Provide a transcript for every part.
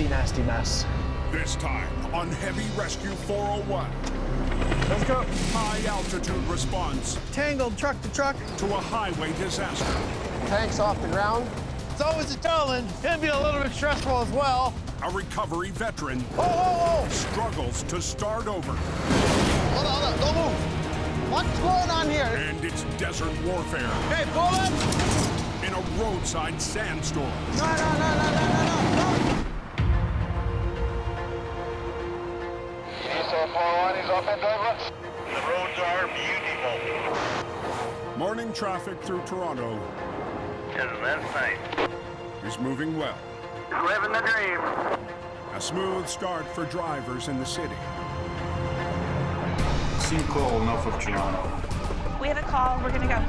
nasty, nasty mess. This time on Heavy Rescue 401. Let's go. High altitude response Tangled truck to truck. to a highway disaster. Tanks off the ground. It's always a challenge. Can be a little bit stressful as well. A recovery veteran Oh! struggles to start over. Hold on, don't move. What's going on here? And it's desert warfare Hey, bullet! in a roadside sandstorm. No. S04 is open, driver. The roads are beautiful. Morning traffic through Toronto That's nice. is moving well. Living the dream. A smooth start for drivers in the city. Sinkhole north of Toronto. We have a call. We're going to go.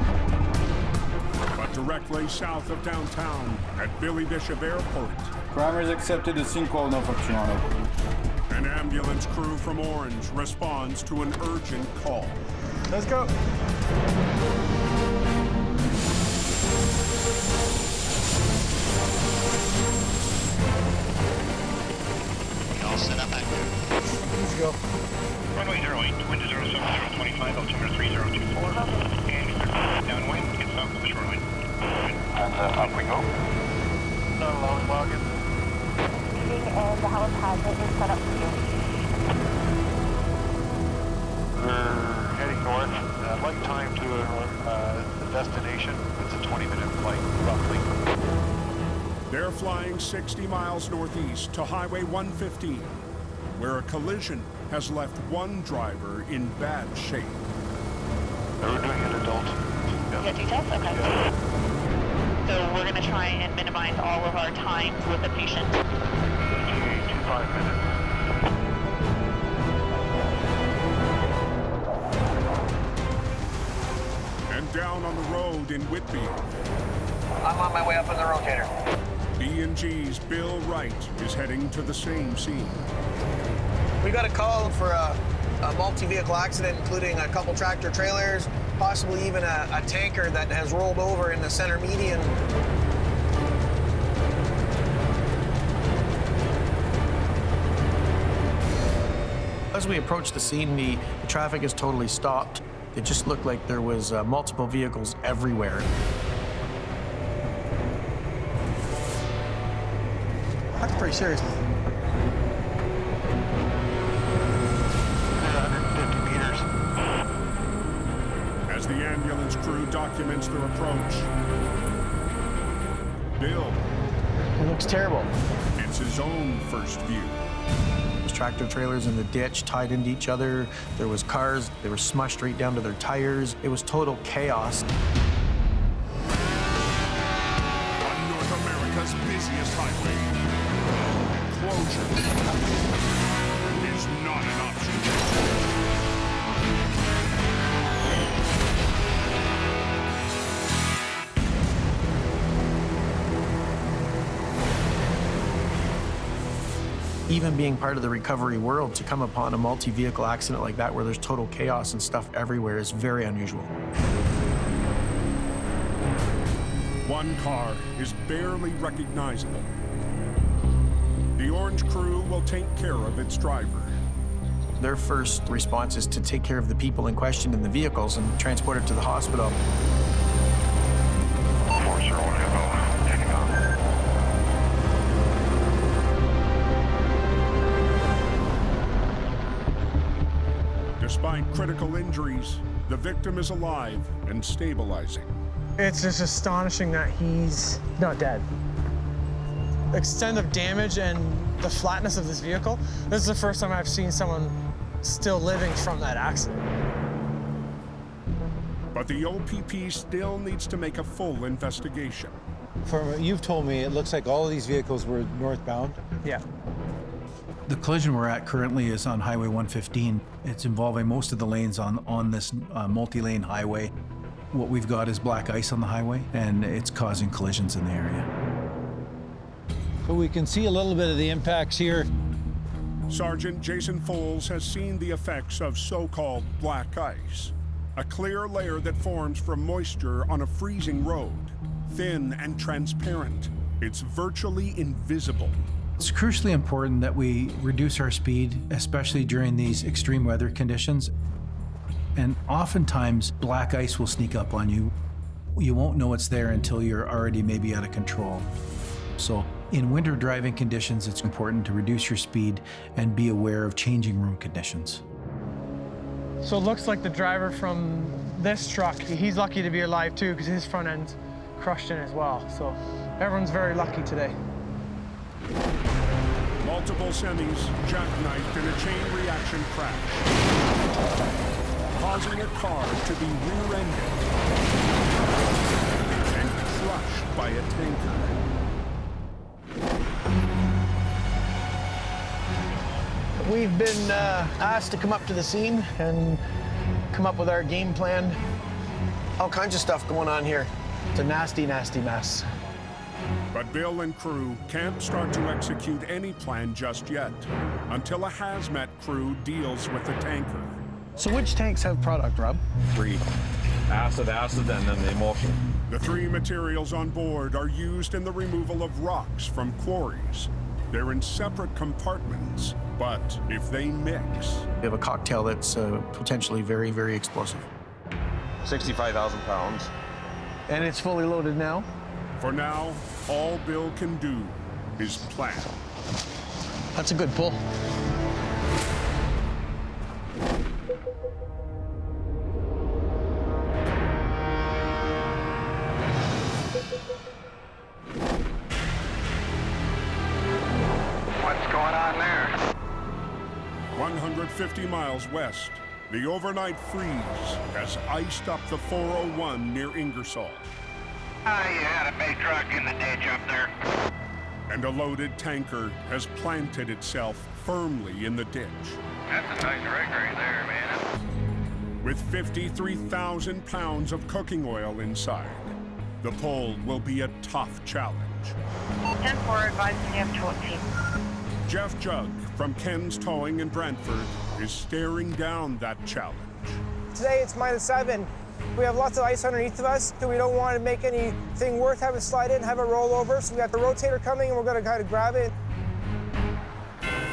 But directly south of downtown at Billy Bishop Airport, Primers accepted a sinkhole north of Toronto. an ambulance crew from Orange responds to an urgent call. Let's go. All set up back there. Let's go. Runway 08, wind 07025, altimeter 3024. And downwind, get south of the shoreline. And up we go. Not allowing login. And the helipad is set up for you. We're heading north. Like time to the destination. It's a 20-minute flight, roughly. They're flying 60 miles northeast to Highway 115, where a collision has left one driver in bad shape. We're doing an adult. Get details? Okay. Yeah. So we're going to try and minimize all of our time with the patient. 5 minutes. And down on the road in Whitby, I'm on my way up in the rotator. E&G's Bill Wright is heading to the same scene. We got a call for a multi-vehicle accident, including a couple tractor trailers, possibly even a tanker that has rolled over in the center median. As we approached the scene, the traffic is totally stopped. It just looked like there was multiple vehicles everywhere. That's pretty serious. 150 meters. As the ambulance crew documents their approach, Bill It looks terrible. gets his own first view. There's tractor trailers in the ditch tied into each other. There was cars. They were smushed right down to their tires. It was total chaos. On North America's busiest highway, closure is not an option. Even being part of the recovery world, to come upon a multi-vehicle accident like that where there's total chaos and stuff everywhere is very unusual. One car is barely recognizable. The Orange crew will take care of its driver. Their first response is to take care of the people in question in the vehicles and transport it to the hospital. 401 Echo, taking off. Despite critical injuries, the victim is alive and stabilizing. It's just astonishing that he's not dead. Extent of damage and the flatness of this vehicle, this is the first time I've seen someone still living from that accident. But the OPP still needs to make a full investigation. From what you've told me, it looks like all of these vehicles were northbound. Yeah. The collision we're at currently is on Highway 115. It's involving most of the lanes on this multi-lane highway. What we've got is black ice on the highway, and it's causing collisions in the area. But we can see a little bit of the impacts here. Sergeant Jason Foles has seen the effects of so-called black ice, a clear layer that forms from moisture on a freezing road, thin and transparent. It's virtually invisible, It's crucially important that we reduce our speed, especially during these extreme weather conditions. And oftentimes, black ice will sneak up on you. You won't know it's there until you're already maybe out of control. So in winter driving conditions, it's important to reduce your speed and be aware of changing room conditions. So it looks like the driver from this truck, he's lucky to be alive too, because his front end's crushed in as well. So everyone's very lucky today. Multiple semis jackknifed in a chain reaction crash, causing a car to be rear-ended and crushed by a tanker. We've been asked to come up to the scene and come up with our game plan. All kinds of stuff going on here. It's a nasty, nasty mess. But Bill and crew can't start to execute any plan just yet until a hazmat crew deals with the tanker. So which tanks have product, Rob? 3. Acid, and then the emulsion. The 3 materials on board are used in the removal of rocks from quarries. They're in separate compartments, but if they mix... We have a cocktail that's potentially very, very explosive. 65,000 pounds. And it's fully loaded now? For now, all Bill can do is plan. That's a good pull. What's going on there? 150 miles west, the overnight freeze has iced up the 401 near Ingersoll. You had a big truck in the ditch up there. And a loaded tanker has planted itself firmly in the ditch. That's a nice rig right there, man. With 53,000 pounds of cooking oil inside, the pull will be a tough challenge. 10-4, advising you have tow team. Jeff Jug from Ken's Towing in Brantford is staring down that challenge. Today it's -7. We have lots of ice underneath of us, so we don't want to make anything worth having slide in, have it roll over. So we got the rotator coming and we're going to kind of grab it.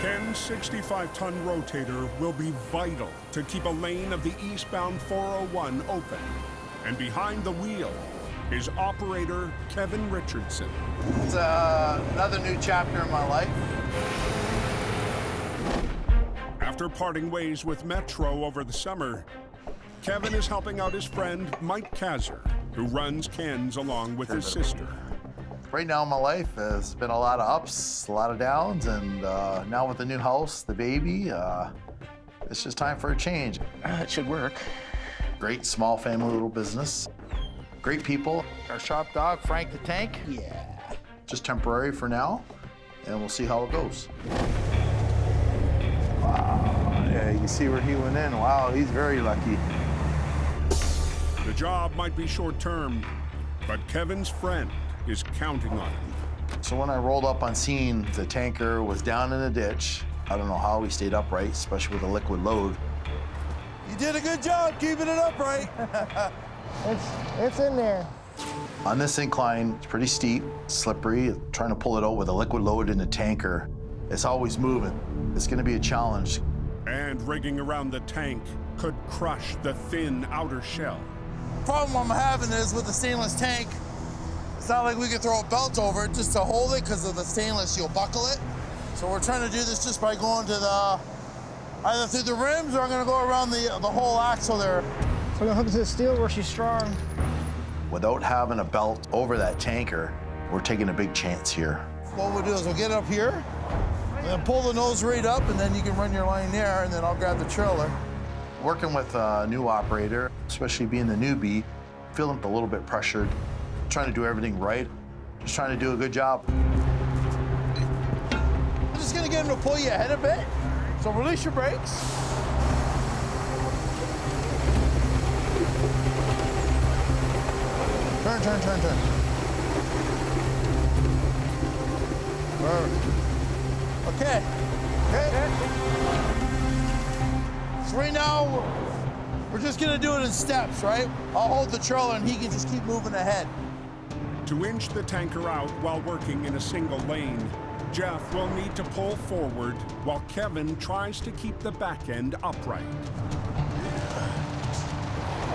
Ken's 65-ton rotator will be vital to keep a lane of the eastbound 401 open. And behind the wheel is operator Kevin Richardson. It's another new chapter in my life. After parting ways with Metro over the summer, Kevin is helping out his friend Mike Kazzer, who runs Ken's along with his sister. Right now in my life has been a lot of ups, a lot of downs, and now with the new house, the baby, it's just time for a change. It should work. Great small family little business. Great people. Our shop dog, Frank the Tank. Yeah. Just temporary for now, and we'll see how it goes. Wow, yeah, you can see where he went in. Wow, he's very lucky. The job might be short-term, but Kevin's friend is counting on him. So when I rolled up on scene, the tanker was down in a ditch. I don't know how he stayed upright, especially with a liquid load. You did a good job keeping it upright. It's in there. On this incline, it's pretty steep, slippery. Trying to pull it out with a liquid load in the tanker, it's always moving. It's gonna be a challenge. And rigging around the tank could crush the thin outer shell. Problem I'm having is with the stainless tank, it's not like we can throw a belt over it just to hold it, because of the stainless, you'll buckle it. So we're trying to do this just by going to the, either through the rims or I'm gonna go around the whole axle there. So we're gonna hook it to the steel where she's strong. Without having a belt over that tanker, we're taking a big chance here. What we'll do is we'll get it up here, and then pull the nose right up, and then you can run your line there, and then I'll grab the trailer. Working with a new operator, especially being the newbie, feeling a little bit pressured, trying to do everything right, just trying to do a good job. I'm just gonna get him to pull you ahead a bit, so release your brakes. Turn, turn, turn, turn. Okay. Okay. So right now, we're just gonna do it in steps, right? I'll hold the trailer and he can just keep moving ahead. To inch the tanker out while working in a single lane, Jeff will need to pull forward while Kevin tries to keep the back end upright.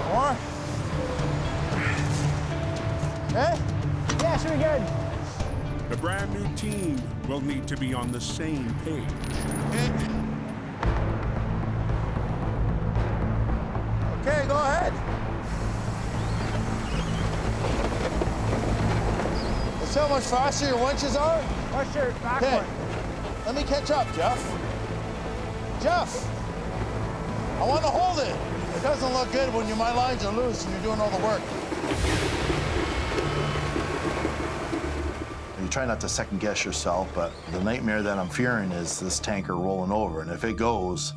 More? Okay? Yeah, should be good. The brand new team will need to be on the same page. Okay, go ahead. See how much faster your winches are? Push your backward. Okay, let me catch up, Jeff. Jeff, I want to hold it. It doesn't look good when my lines are loose and you're doing all the work. You try not to second guess yourself, but the nightmare that I'm fearing is this tanker rolling over, and if it goes,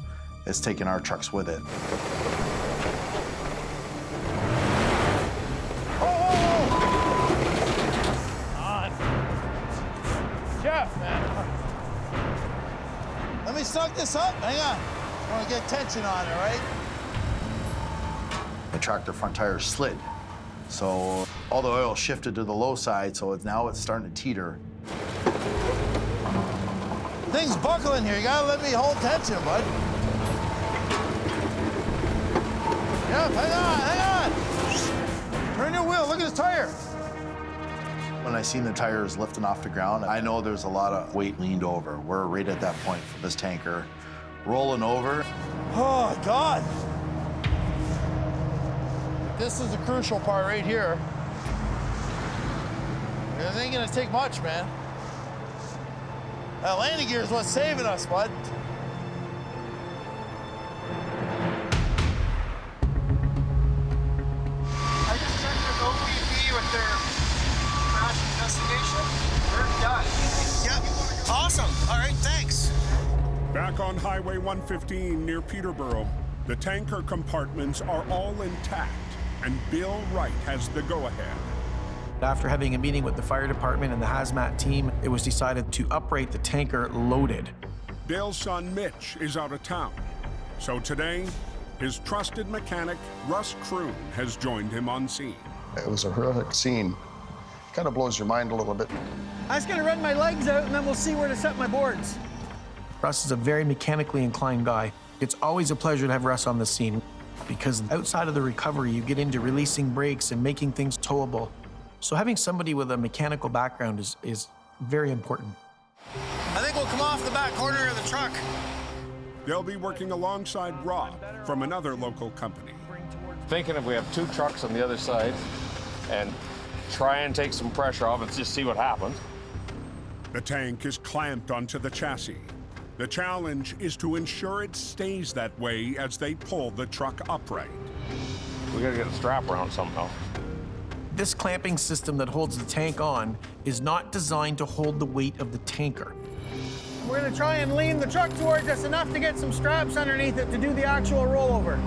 it's taking our trucks with it. Jeff, man. Let me suck this up. Hang on. I want to get tension on it, right? The tractor front tire slid. So all the oil shifted to the low side, so now it's starting to teeter. Thing's buckling here. You gotta let me hold tension, bud. Yep, hang on. Turn your wheel, look at his tire. When I seen the tires lifting off the ground, I know there's a lot of weight leaned over. We're right at that point for this tanker. Rolling over. Oh, God. This is the crucial part right here. It ain't gonna take much, man. That landing gear is what's saving us, bud. I just checked with OPP with their crash investigation. They're done. Yep. Awesome. All right, thanks. Back on Highway 115 near Peterborough, the tanker compartments are all intact, and Bill Wright has the go-ahead. After having a meeting with the fire department and the hazmat team, it was decided to uprate the tanker loaded. Bill's son Mitch is out of town, so today, his trusted mechanic Russ Kroon has joined him on scene. It was a horrific scene. Kind of blows your mind a little bit. I was gonna run my legs out and then we'll see where to set my boards. Russ is a very mechanically inclined guy. It's always a pleasure to have Russ on the scene because outside of the recovery, you get into releasing brakes and making things towable. So having somebody with a mechanical background is very important. I think we'll come off the back corner of the truck. They'll be working alongside Rob from another local company. Thinking if we have two trucks on the other side and try and take some pressure off and just see what happens. The tank is clamped onto the chassis. The challenge is to ensure it stays that way as they pull the truck upright. We gotta get a strap around somehow. This clamping system that holds the tank on is not designed to hold the weight of the tanker. We're gonna try and lean the truck towards us enough to get some straps underneath it to do the actual rollover.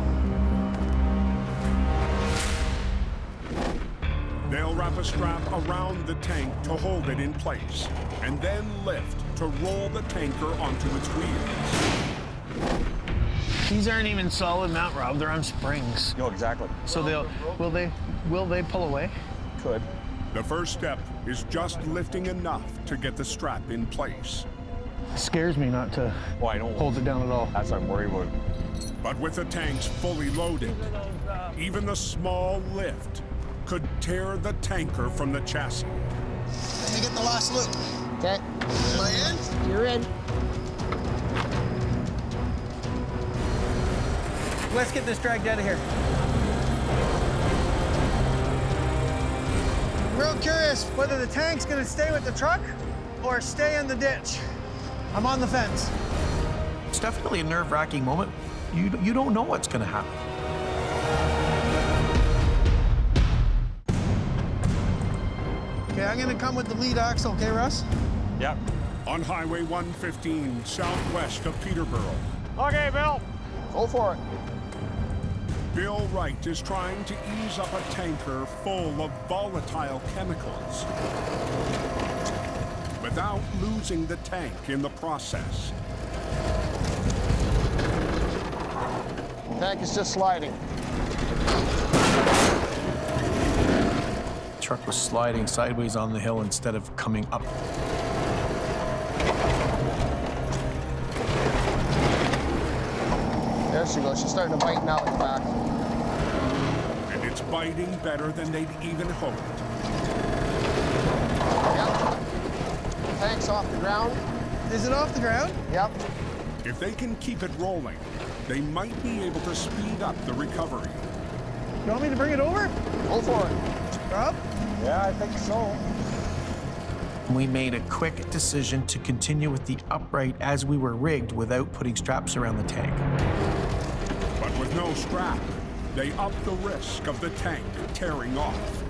They'll wrap a strap around the tank to hold it in place, and then lift to roll the tanker onto its wheels. These aren't even solid mount, Rob. They're on springs. No, exactly. So will they pull away? Could. The first step is just lifting enough to get the strap in place. It scares me not to hold it down at all. That's what I'm worried about. But with the tanks fully loaded, even the small lift could tear the tanker from the chassis. Let me get the last loop. Okay. Am I in? You're in. Let's get this dragged out of here. I'm real curious whether the tank's gonna stay with the truck or stay in the ditch. I'm on the fence. It's definitely a nerve-wracking moment. You don't know what's gonna happen. Okay, I'm gonna come with the lead axle, okay, Russ? Yep. On Highway 115, southwest of Peterborough, Okay, Bill. Go for it. Bill Wright is trying to ease up a tanker full of volatile chemicals without losing the tank in the process. The tank is just sliding. The truck was sliding sideways on the hill instead of coming up. she goes. She's starting to bite now at the back. And it's biting better than they'd even hoped. Yep. Tank's off the ground. Is it off the ground? Yep. If they can keep it rolling, they might be able to speed up the recovery. You want me to bring it over? Go for it. Rob? Yeah, I think so. We made a quick decision to continue with the upright as we were rigged without putting straps around the tank. But with no strap, they up the risk of the tank tearing off.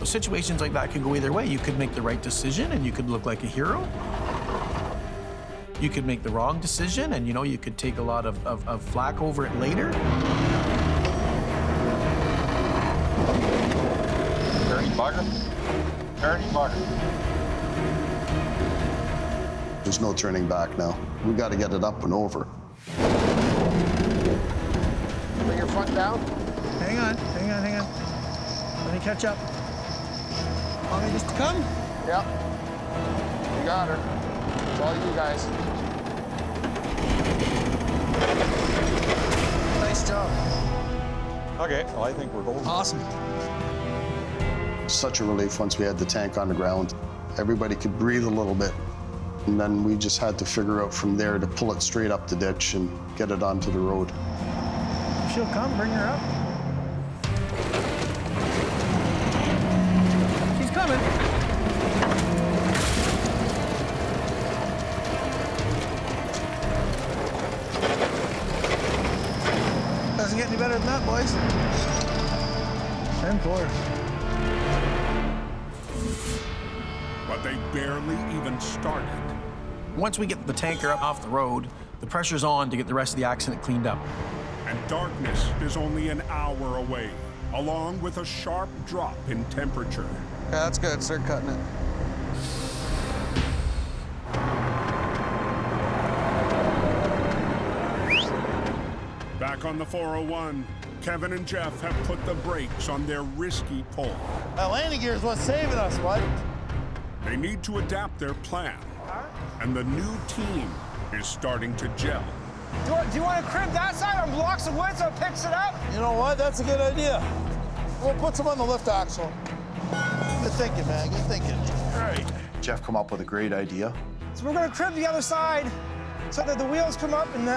Situations like that could go either way. You could make the right decision and you could look like a hero. You could make the wrong decision and you could take a lot of flack over it later. Dirty bugger. Dirty bugger. There's no turning back now. We got to get it up and over. Bring your front down. Hang on. Let me catch up. Want me just to come? Yep. You got her. It's all you guys. Nice job. Okay, well, I think we're golden. Awesome. Such a relief once we had the tank on the ground. Everybody could breathe a little bit. And then we just had to figure out from there to pull it straight up the ditch and get it onto the road. If she'll come, bring her up. She's coming. Doesn't get any better than that, boys. 10-4. But they barely even started. Once we get the tanker up off the road, the pressure's on to get the rest of the accident cleaned up. And darkness is only an hour away, along with a sharp drop in temperature. Yeah, that's good. Start cutting it. Back on the 401, Kevin and Jeff have put the brakes on their risky pull. That landing gear is what's saving us, bud. They need to adapt their plan, and the new team is starting to gel. Do you want to crib that side on blocks of wood so it picks it up? You know what? That's a good idea. We'll put some on the lift axle. Good thinking, man. Good thinking. All right. Jeff come up with a great idea. So we're going to crib the other side so that the wheels come up and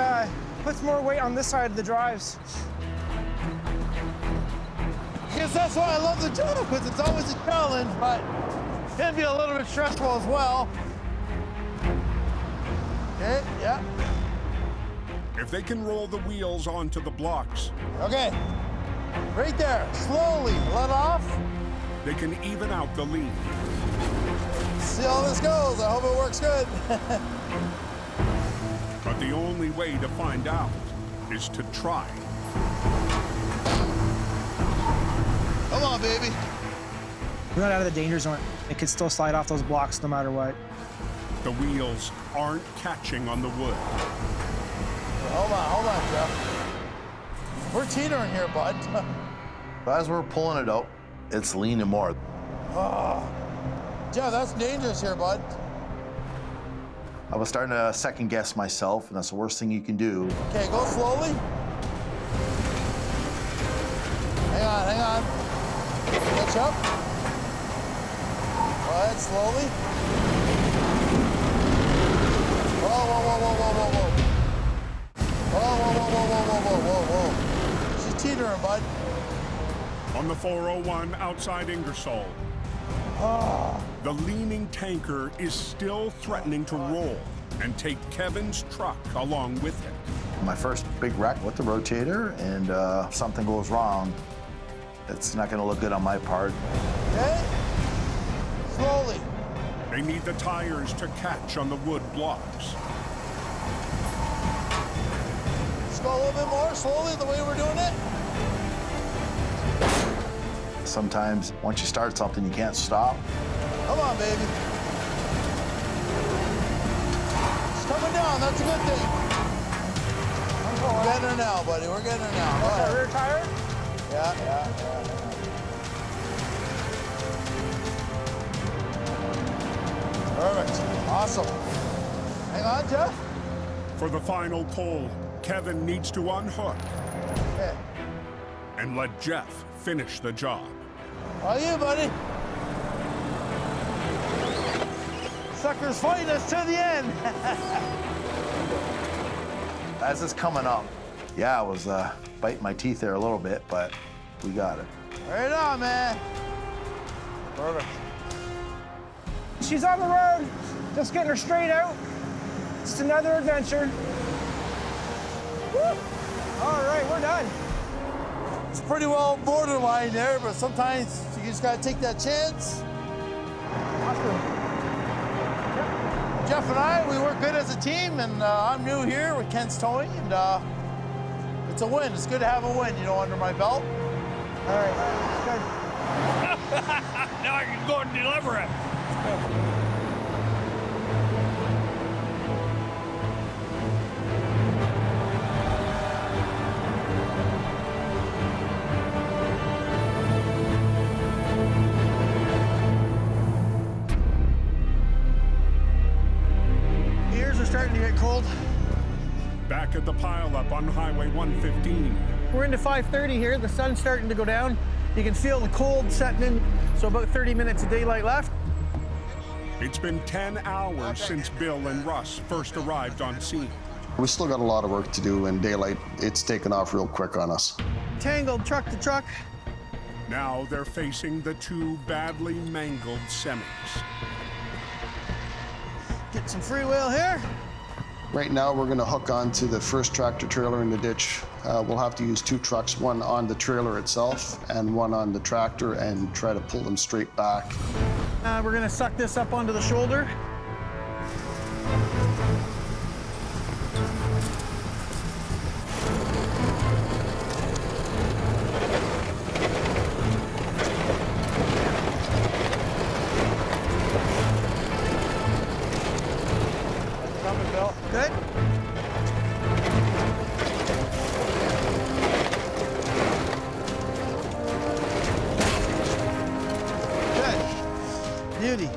puts more weight on this side of the drives. I guess that's why I love the job, because it's always a challenge, but it can be a little bit stressful as well. Okay, yeah. If they can roll the wheels onto the blocks, Okay, right there, slowly, let off. they can even out the lean. See how this goes, I hope it works good. But the only way to find out is to try. Come on, baby. We're not out of the danger zone. It could still slide off those blocks no matter what. The wheels aren't catching on the wood. Hold on, Jeff. We're teetering here, bud. But as we're pulling it out, it's leaning more. Jeff, that's dangerous here, bud. I was starting to second guess myself, and that's the worst thing you can do. Okay, go slowly. Hang on. Catch up. Go ahead, slowly. Whoa. She's teetering, bud. On the 401 outside Ingersoll, the leaning tanker is still threatening to roll and take Kevin's truck along with it. My first big wreck with the rotator, and if something goes wrong, it's not going to look good on my part. Okay? Slowly. They need the tires to catch on the wood blocks. Just go a little bit more slowly the way we're doing it. Sometimes, once you start something, you can't stop. Come on, baby. It's coming down, that's a good thing. We're getting her now, buddy, we're getting her now. Go ahead. Rear tire? Yeah. Perfect. Awesome. Hang on, Jeff. For the final pull, Kevin needs to unhook and let Jeff finish the job. How you, buddy? Suckers fighting us to the end. As it's coming up, yeah, I was biting my teeth there a little bit, but we got it. Right on, man. Perfect. She's on the road, just getting her straight out. Just another adventure. Woo. All right, we're done. It's pretty well borderline there, but sometimes you just gotta take that chance. Awesome. Jeff and I, we work good as a team, and I'm new here with Kent's Towing, and it's a win. It's good to have a win, you know, under my belt. All right, good. Now I can go and deliver it. Ears are starting to get cold. Back at the pileup on Highway 115. We're into 5:30 here. The sun's starting to go down. You can feel the cold setting in, so about 30 minutes of daylight left. It's been 10 hours since Bill and Russ first arrived on scene. We still got a lot of work to do, and daylight, it's taken off real quick on us. Tangled truck to truck. Now they're facing the two badly mangled semis. Get some freewheel here. Right now, we're going to hook onto the first tractor trailer in the ditch. We'll have to use two trucks, one on the trailer itself and one on the tractor, and try to pull them straight back. We're gonna suck this up onto the shoulder. Coming, Bill. Good. Beauty.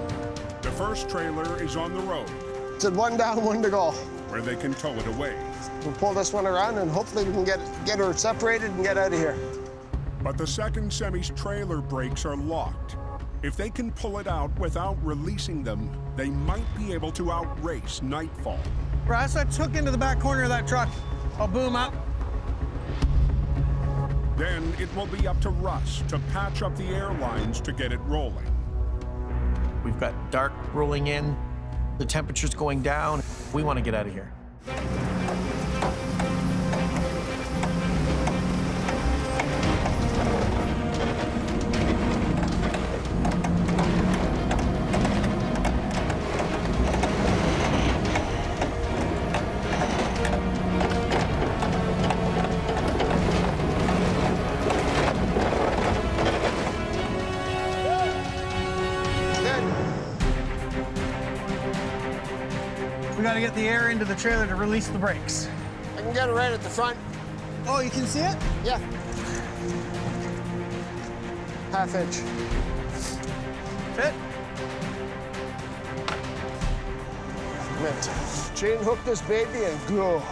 The first trailer is on the road, It's at one down, one to go. where they can tow it away. We'll pull this one around, and hopefully we can get her separated and get out of here. But the second semi's trailer brakes are locked. If they can pull it out without releasing them, they might be able to outrace nightfall. Russ, let's hook into the back corner of that truck. I'll boom up. Then it will be up to Russ to patch up the airlines to get it rolling. We've got dark rolling in. The temperature's going down. We want to get out of here. We got to get the air into the trailer to release the brakes. I can get it right at the front. Oh, you can see it? Yeah. Half inch. Fit. Mint. Chain hook this baby and go.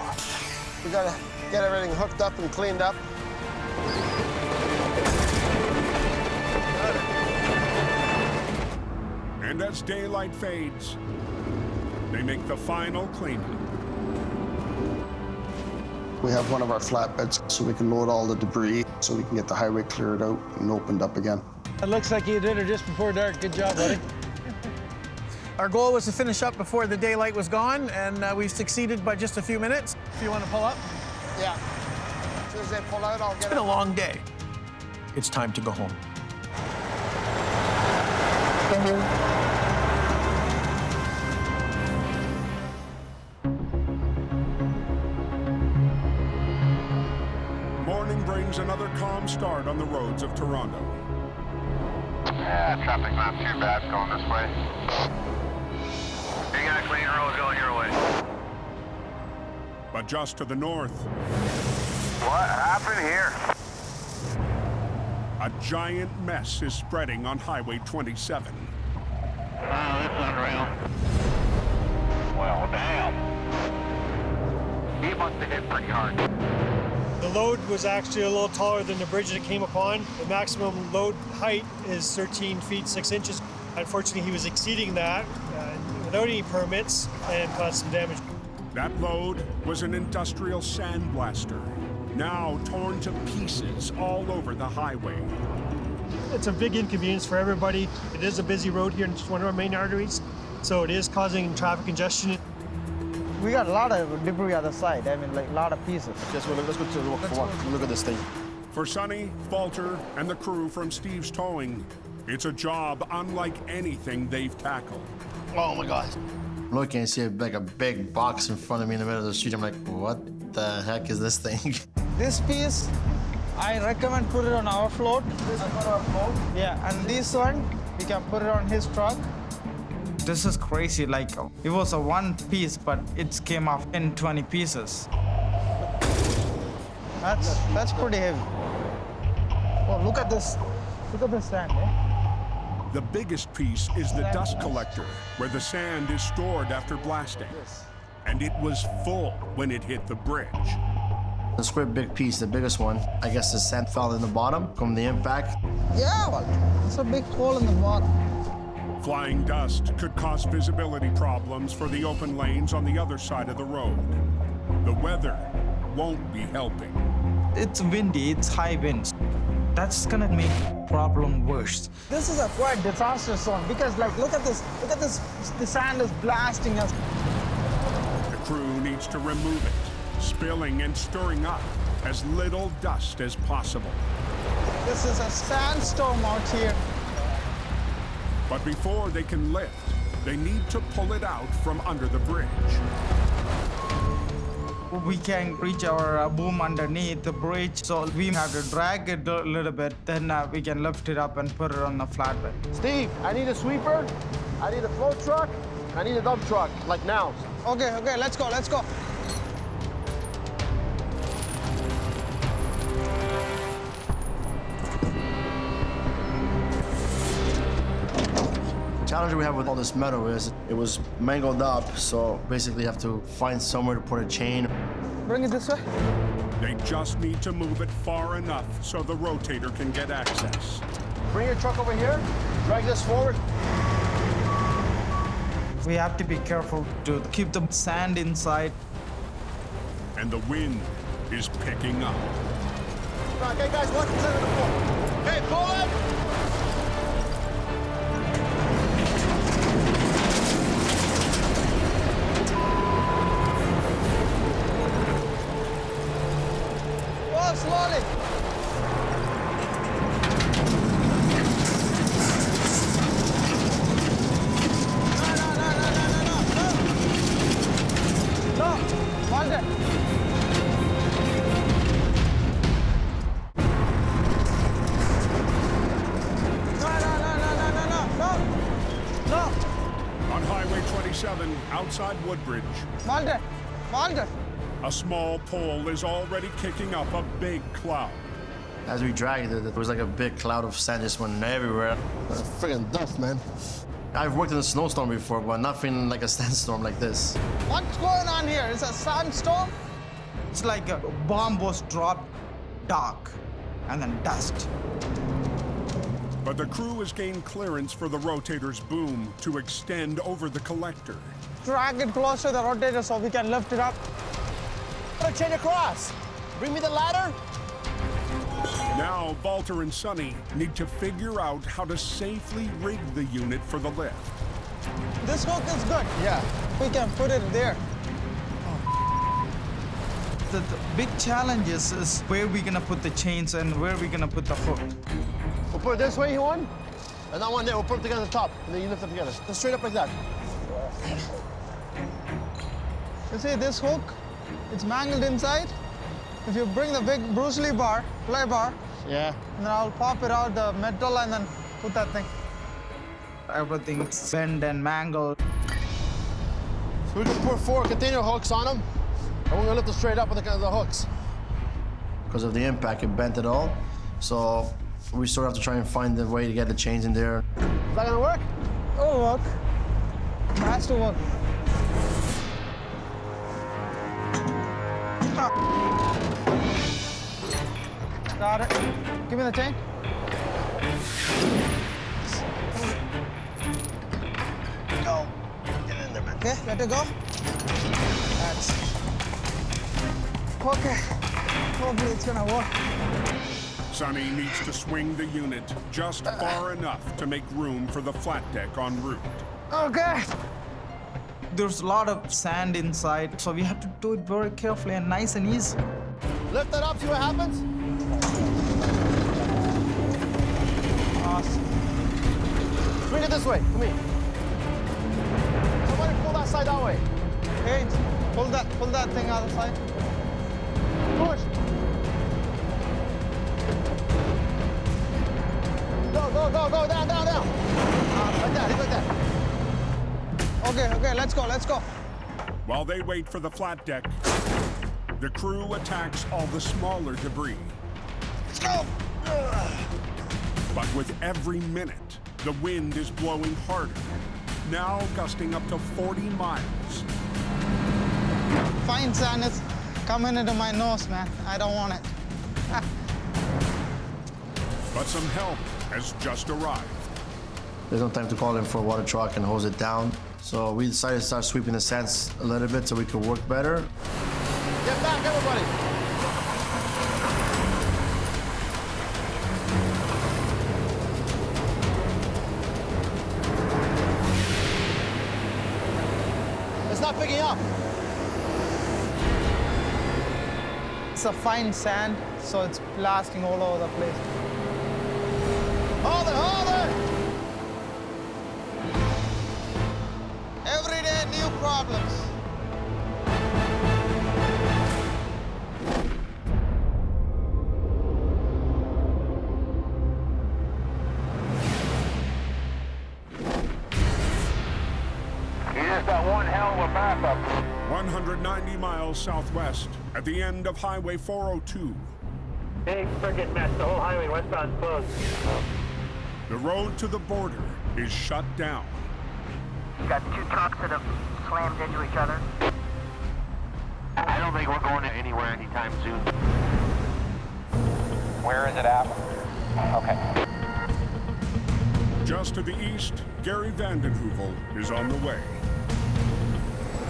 We gotta get everything hooked up and cleaned up. And as daylight fades, they make the final cleanup. We have one of our flatbeds so we can load all the debris so we can get the highway cleared out and opened up again. It looks like you did her just before dark. Good job, buddy. Our goal was to finish up before the daylight was gone, and we've succeeded by just a few minutes. If you want to pull up. Yeah. As soon as they pull out, I'll get it. It's been a long day. It's time to go home. Morning brings another calm start on the roads of Toronto. Yeah, traffic not too bad going this way. You got a clean road going your way. But just to the north, What happened here? a giant mess is spreading on Highway 27. Oh, this is unreal. Well, damn. Keep must have hit pretty hard. The load was actually a little taller than the bridge that it came upon. The maximum load height is 13 feet 6 inches. Unfortunately, he was exceeding that without any permits and caused some damage. That load was an industrial sandblaster, now torn to pieces all over the highway. It's a big inconvenience for everybody. It is a busy road here, and it's one of our main arteries, so it is causing traffic congestion. We got a lot of debris on the side. I mean, like a lot of pieces. Let's go to look at this thing. For Sonny, Walter, and the crew from Steve's Towing, it's a job unlike anything they've tackled. Oh my God. Looking, I see like a big box in front of me in the middle of the street. I'm like, what the heck is this thing? This piece, I recommend put it on our float. This is on our float? Yeah, and this one, we can put it on his truck. This is crazy, like it was a one piece, but it came off in 20 pieces. That's pretty heavy. Oh, look at this sand, eh? The biggest piece is the dust collector, where the sand is stored after blasting. And it was full when it hit the bridge. This great big piece, the biggest one, I guess the sand fell in the bottom from the impact. Yeah, well, it's a big hole in the bottom. Flying dust could cause visibility problems for the open lanes on the other side of the road. The weather won't be helping. It's windy, it's high winds. That's gonna make problem worse. This is a quite disaster zone because, like, look at this, the sand is blasting us. The crew needs to remove it, spilling and stirring up as little dust as possible. This is a sandstorm out here. But before they can lift, they need to pull it out from under the bridge. We can reach our boom underneath the bridge, so we have to drag it a little bit, then we can lift it up and put it on the flatbed. Steve, I need a sweeper, I need a float truck, I need a dump truck, like now. Okay, let's go. The challenge we have with all this metal is it was mangled up, so basically you have to find somewhere to put a chain. Bring it this way. They just need to move it far enough so the rotator can get access. Bring your truck over here, drag this forward. We have to be careful to keep the sand inside. And the wind is picking up. Okay, guys, watch the center of the floor. Okay, pull it! Slowly. No. Hold it. No. On Highway 27, outside Woodbridge, Hold it. a small pole is already kicking up a big cloud. As we dragged it, there was like a big cloud of sand just went everywhere. Friggin' dust, man. I've worked in a snowstorm before, but nothing like a sandstorm like this. What's going on here? It's a sandstorm? It's like a bomb was dropped, dark, and then dust. But the crew has gained clearance for the rotator's boom to extend over the collector. Drag it closer to the rotator so we can lift it up. Put a chain across. Bring me the ladder. Now, Walter and Sonny need to figure out how to safely rig the unit for the lift. This hook is good. Yeah. We can put it there. The big challenge is where we're gonna put the chains and where we're gonna put the hook. We'll put it this way, one, and that one there. We'll put them together at the top, and then you lift them together. Just straight up like that. You see this hook? It's mangled inside. If you bring the big Bruce Lee bar, play bar, yeah, and then I'll pop it out the metal and then put that thing. Everything's bent and mangled. So we can put 4 container hooks on them, and we're gonna lift them straight up with the hooks. Because of the impact, it bent it all. So we sort of have to try and find the way to get the chains in there. Is that gonna work? It'll work. It has to work. Got it. Give me the tank. Go. Get in there, man. Okay, let it go. That's... Okay. Hopefully it's gonna work. Sonny needs to swing the unit just far enough to make room for the flat deck en route. Okay. There's a lot of sand inside, so we have to do it very carefully and nice and easy. Lift that up, see what happens. Awesome. Bring it this way, come here. Somebody pull that side that way. Hey, pull that thing out of the side. Push. Go, down. Like that, like that. Okay, let's go. While they wait for the flat deck, the crew attacks all the smaller debris. Let's go. But with every minute, the wind is blowing harder, now gusting up to 40 miles. Fine sand is coming into my nose, man. I don't want it. But some help has just arrived. There's no time to call in for a water truck and hose it down. So we decided to start sweeping the sands a little bit so we could work better. Get back, everybody. It's not picking up. It's a fine sand, so it's blasting all over the place. Hold it! Every day, new problems. You just got one hell of a backup. 190 miles southwest, at the end of Highway 402. Big frickin' mess. The whole highway westbound's closed. The road to the border is shut down. You got two trucks that have slammed into each other. I don't think we're going anywhere anytime soon. Where is it at? Okay. Just to the east, Gary Vandenheuvel is on the way.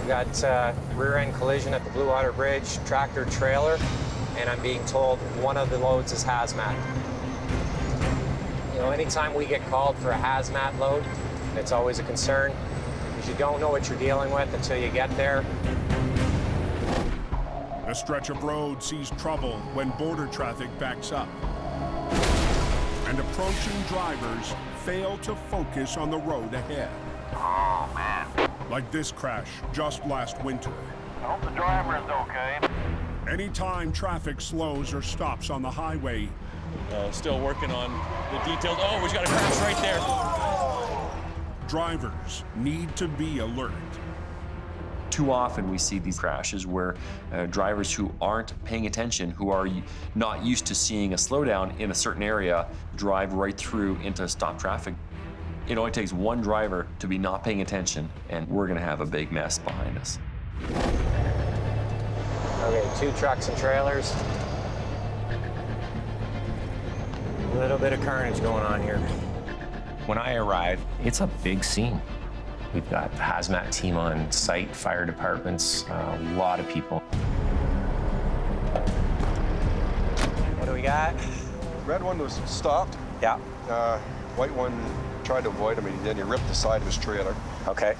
We got rear-end collision at the Blue Water Bridge, tractor trailer, and I'm being told one of the loads is hazmat. You know, anytime we get called for a hazmat load, it's always a concern because you don't know what you're dealing with until you get there. The stretch of road sees trouble when border traffic backs up. And approaching drivers fail to focus on the road ahead. Oh, man. Like this crash just last winter. I hope the driver is okay. Anytime traffic slows or stops on the highway, Still working on the details. Oh, we got a crash right there. drivers need to be alert. Too often we see these crashes where drivers who aren't paying attention, who are not used to seeing a slowdown in a certain area, drive right through into stop traffic. It only takes one driver to be not paying attention, and we're gonna have a big mess behind us. Okay, 2 trucks and trailers. A little bit of carnage going on here. When I arrive, it's a big scene. We've got the hazmat team on site, fire departments, a lot of people. What do we got? Red one was stopped. Yeah. White one tried to avoid him, and then he ripped the side of his trailer. Okay.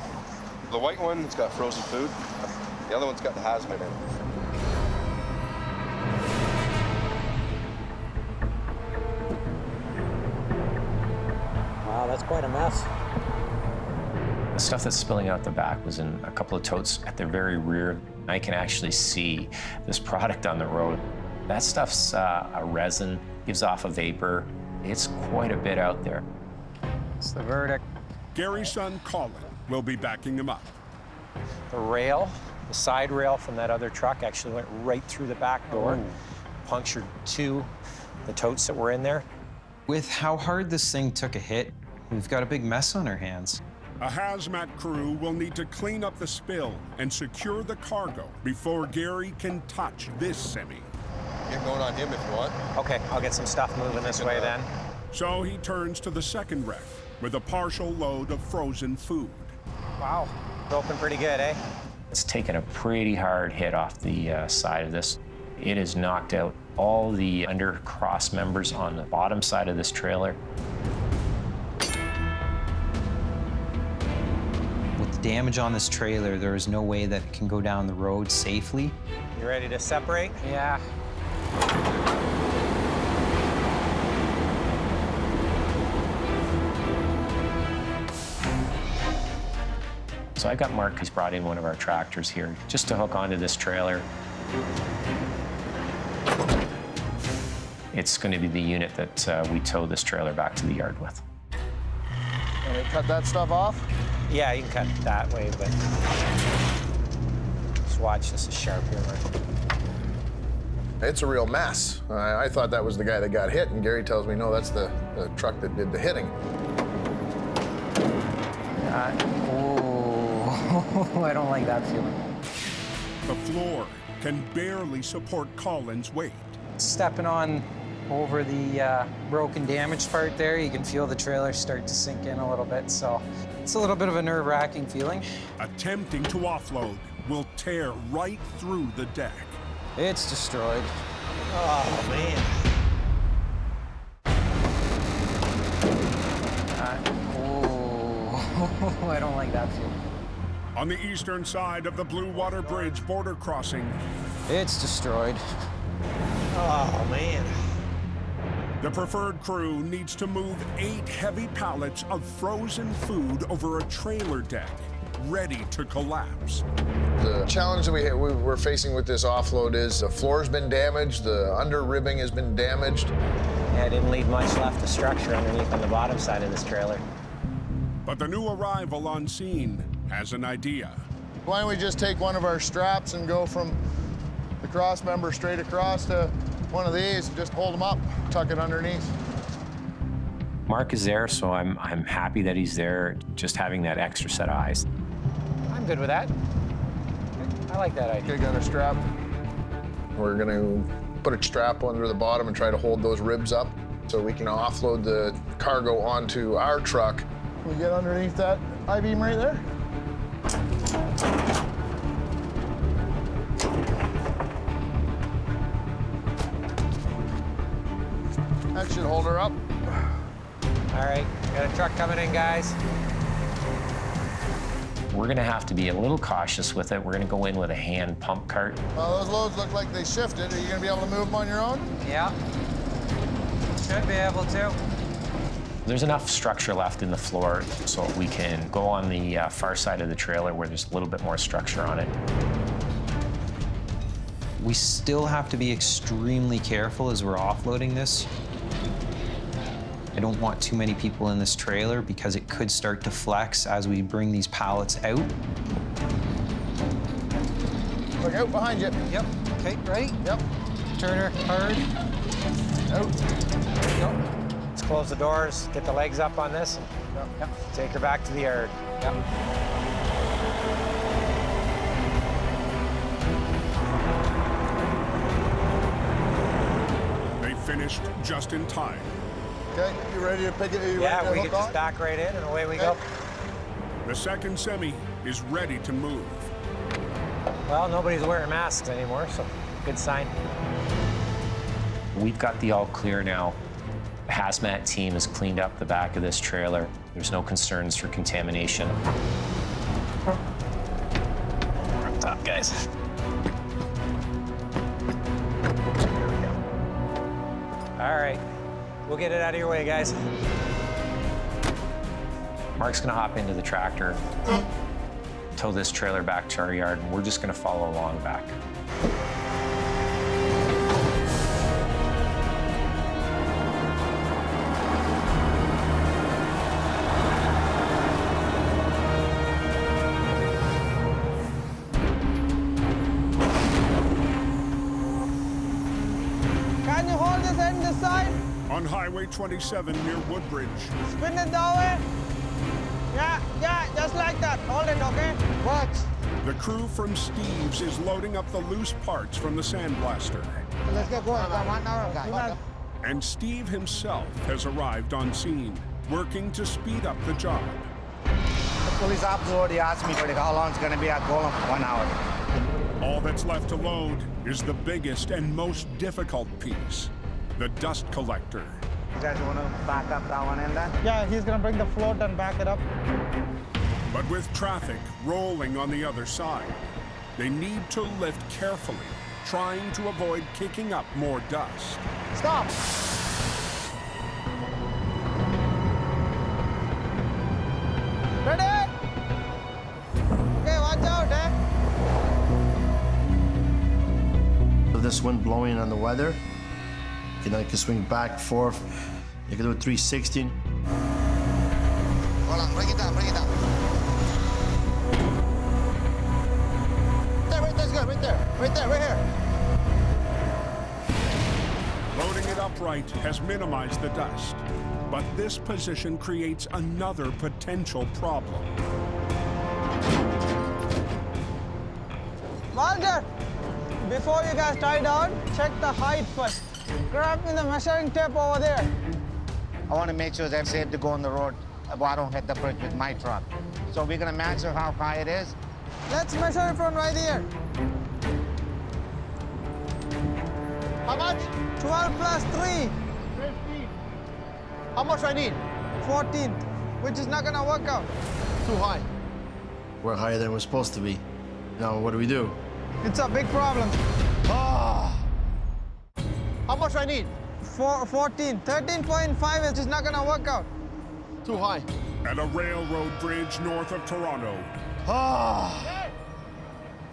The white one, it's got frozen food. The other one's got the hazmat in it. Wow, that's quite a mess. The stuff that's spilling out the back was in a couple of totes at the very rear. I can actually see this product on the road. That stuff's a resin, gives off a vapor. It's quite a bit out there. It's the verdict. Gary's son, Colin, will be backing him up. The rail, the side rail from that other truck actually went right through the back door, punctured 2 the totes that were in there. With how hard this thing took a hit, we've got a big mess on our hands. A hazmat crew will need to clean up the spill and secure the cargo before Gary can touch this semi. You're going on him if you want. Okay, I'll get some stuff moving this way then. So he turns to the second wreck with a partial load of frozen food. Wow, open pretty good, eh? It's taken a pretty hard hit off the side of this. It has knocked out all the under cross members on the bottom side of this trailer. With the damage on this trailer, there is no way that it can go down the road safely. You ready to separate? Yeah. So I got Mark, he's brought in one of our tractors here just to hook onto this trailer. It's going to be the unit that we tow this trailer back to the yard with. Can we cut that stuff off? Yeah, you can cut it that way, but just watch, this is sharp here, Mark. It's a real mess. I thought that was the guy that got hit, and Gary tells me, no, that's the truck that did the hitting. I don't like that feeling. The floor can barely support Colin's weight. Stepping on over the broken, damaged part there, you can feel the trailer start to sink in a little bit, so it's a little bit of a nerve-wracking feeling. Attempting to offload will tear right through the deck. It's destroyed. Oh, man. I don't like that feeling. On the eastern side of the Blue Water Bridge border crossing, it's destroyed. Oh, man. The preferred crew needs to move 8 heavy pallets of frozen food over a trailer deck, ready to collapse. The challenge that we're facing with this offload is the floor's been damaged, the under ribbing has been damaged. Yeah, I didn't leave much left of structure underneath on the bottom side of this trailer. But the new arrival on scene has an idea. Why don't we just take one of our straps and go from the cross member straight across to one of these, and just hold them up, tuck it underneath. Mark is there, so I'm happy that he's there, just having that extra set of eyes. I'm good with that. I like that idea. Okay, got a strap. We're gonna put a strap under the bottom and try to hold those ribs up so we can offload the cargo onto our truck. Can we get underneath that I-beam right there? That should hold her up. All right, got a truck coming in, guys. We're going to have to be a little cautious with it. We're going to go in with a hand pump cart. Well, those loads look like they shifted. Are you going to be able to move them on your own? Yeah. Should be able to. There's enough structure left in the floor so we can go on the far side of the trailer where there's a little bit more structure on it. We still have to be extremely careful as we're offloading this. I don't want too many people in this trailer because it could start to flex as we bring these pallets out. Look out behind you. Yep. Okay, ready? Yep. Turn her hard. Out. There you go. Let's close the doors, get the legs up on this. Yep. Take her back to the yard. Yep. They finished just in time. Okay, you ready to pick it? Yeah, we can just back right in and away we go. The second semi is ready to move. Well, nobody's wearing masks anymore, so good sign. We've got the all clear now. The hazmat team has cleaned up the back of this trailer. There's no concerns for contamination. We're up top, guys. All right, we'll get it out of your way, guys. Mark's gonna hop into the tractor, tow this trailer back to our yard, and we're just gonna follow along back. Can you hold this end this side? On Highway 27 near Woodbridge, Spin it that way. Yeah, just like that. Hold it, okay? What? The crew from Steve's is loading up the loose parts from the sandblaster. Let's get going. Got 1 hour, guys. And Steve himself has arrived on scene, working to speed up the job. The police officer already asked me how long it's going to be at Golem. 1 hour. All that's left to load is the biggest and most difficult piece, the dust collector. You guys want to back up that one in there? Yeah, he's going to bring the float and back it up. But with traffic rolling on the other side, they need to lift carefully, trying to avoid kicking up more dust. Stop! Ready? Okay, watch out, eh? With this wind blowing on the weather, you can swing back, forth. You can do a 360. Hold on, bring it down, bring it down. There, right there's good, right there, right here. Loading it upright has minimized the dust, but this position creates another potential problem. Walter, before you guys tie down, check the height first. Grab me the measuring tape over there. I want to make sure that I'm safe to go on the road while I don't hit the bridge with my truck. So we're going to measure how high it is. Let's measure it from right here. How much? 12 plus 3. 15. How much I need? 14, which is not going to work out. Too high. We're higher than we're supposed to be. Now, what do? It's a big problem. How much I need? 14. 13.5 is just not going to work out. Too high. At a railroad bridge north of Toronto,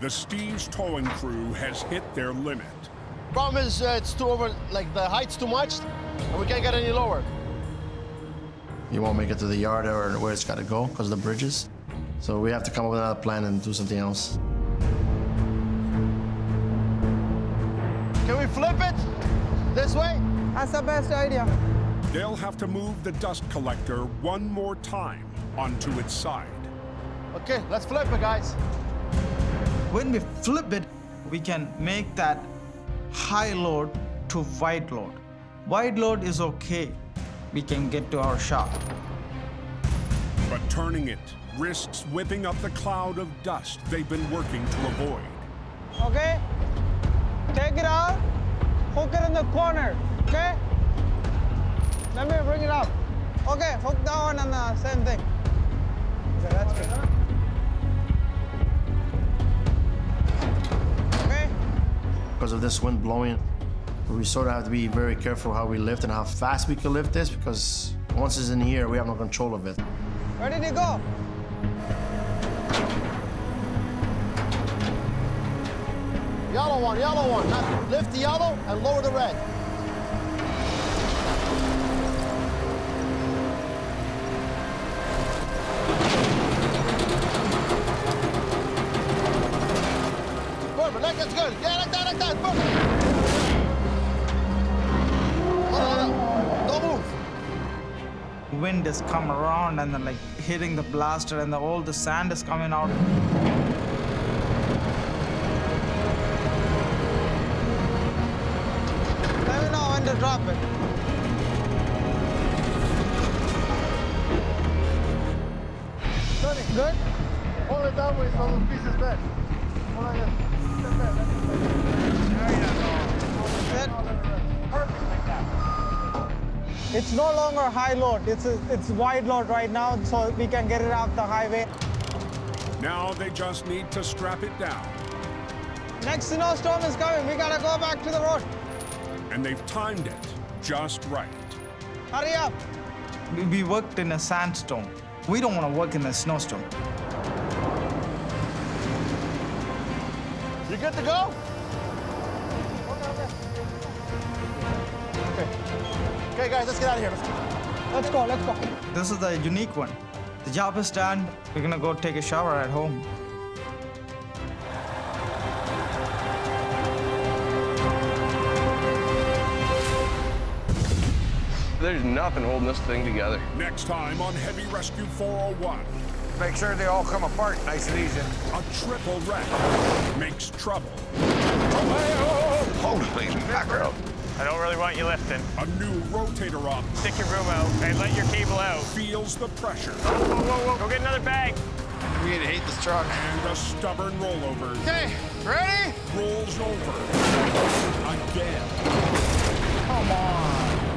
the Steve's towing crew has hit their limit. Problem is, it's too over, like the height's too much, and we can't get any lower. You won't make it to the yard or where it's got to go because of the bridges. So we have to come up with another plan and do something else. Can we flip it this way? That's the best idea. They'll have to move the dust collector one more time onto its side. Okay, let's flip it, guys. When we flip it, we can make that high load to wide load. Wide load is okay. We can get to our shop. But turning it risks whipping up the cloud of dust they've been working to avoid. Okay? Take it out, hook it in the corner, okay? Let me bring it up. Okay, hook that one and the same thing. Okay, that's good. Okay? Because of this wind blowing, we sort of have to be very careful how we lift and how fast we can lift this because once it's in the air, we have no control of it. Where did it go? Yellow one, yellow one. Lift the yellow and lower the red. Perfect, that's good. Yeah, like that, perfect. Hold on. Don't move. Wind is come around and then like hitting the blaster and all the sand is coming out. Let me know when to drop it. Good? Hold it that way so those pieces bend. Hold on, step back. There you go. Perfect like that. It's no longer high load. It's wide load right now, so we can get it off the highway. Now they just need to strap it down. Next snowstorm is coming. We gotta go back to the road. And they've timed it just right. Hurry up. We worked in a sandstorm. We don't want to work in a snowstorm. You good to go? Okay, guys, let's get out of here. Let's go. This is the unique one. The job is done. We're gonna go take a shower at home. There's nothing holding this thing together. Next time on Heavy Rescue 401. Make sure they all come apart nice and easy. A triple wreck makes trouble. Holy mackerel. I don't really want you lifting. A new rotator up. Stick your boom out and let your cable out. Feels the pressure. Whoa. Go get another bag. We need to hate this truck. And a stubborn rollover. Okay, ready? Rolls over. Again. Come on.